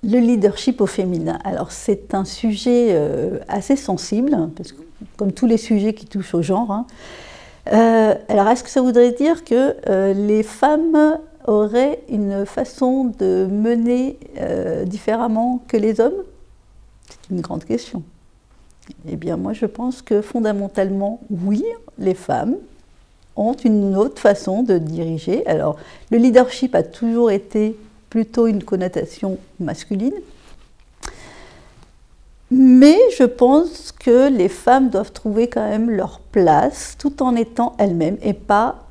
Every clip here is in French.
Le leadership au féminin. Alors c'est un sujet assez sensible, parce que, comme tous les sujets qui touchent au genre. Hein. Alors est-ce que ça voudrait dire que les femmes auraient une façon de mener différemment que les hommes? C'est une grande question. Eh bien moi je pense que fondamentalement oui, les femmes ont une autre façon de diriger. Alors le leadership a toujours été plutôt une connotation masculine. Mais je pense que les femmes doivent trouver quand même leur place tout en étant elles-mêmes et pas,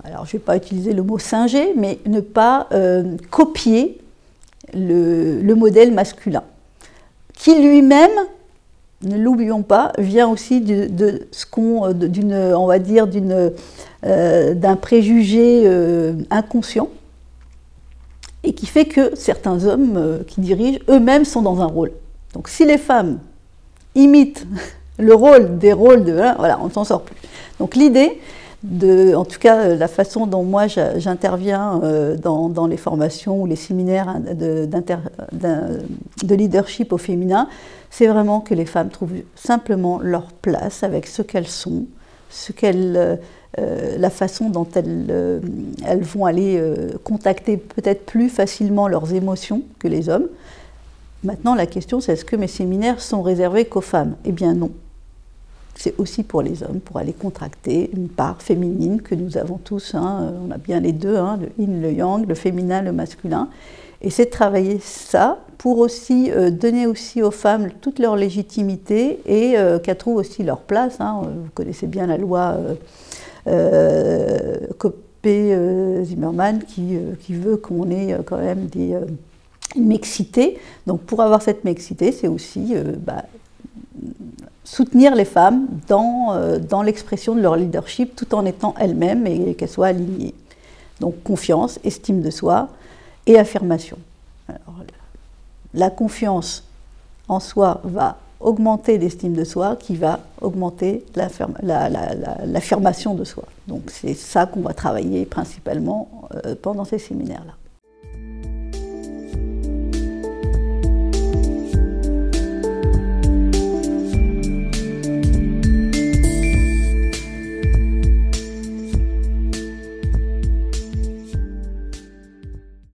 alors je ne vais pas utiliser le mot singer, mais ne pas copier le modèle masculin, qui lui-même, ne l'oublions pas, vient aussi de ce on va dire, d'un préjugé inconscient, et qui fait que certains hommes qui dirigent eux-mêmes sont dans un rôle. Donc si les femmes imitent le rôle des rôles de voilà, on ne s'en sort plus. Donc l'idée, en tout cas la façon dont moi j'interviens dans les formations ou les séminaires de leadership au féminin, c'est vraiment que les femmes trouvent simplement leur place avec ce qu'elles sont, la façon dont elles vont aller contacter peut-être plus facilement leurs émotions que les hommes. Maintenant, la question, c'est est-ce que mes séminaires sont réservés qu'aux femmes? Eh bien non. C'est aussi pour les hommes, pour aller contracter une part féminine que nous avons tous. Hein, on a bien les deux, hein, le yin, le yang, le féminin, le masculin. Et c'est de travailler ça pour aussi donner aussi aux femmes toute leur légitimité et qu'elles trouvent aussi leur place. Hein. Vous connaissez bien la loi Copé-Zimmermann qui veut qu'on ait quand même une mixité. Donc pour avoir cette mixité, c'est aussi soutenir les femmes dans l'expression de leur leadership tout en étant elles-mêmes et qu'elles soient alignées. Donc confiance, estime de soi et affirmation. Alors, la confiance en soi va augmenter l'estime de soi qui va augmenter l'affirmation de soi. Donc c'est ça qu'on va travailler principalement pendant ces séminaires-là.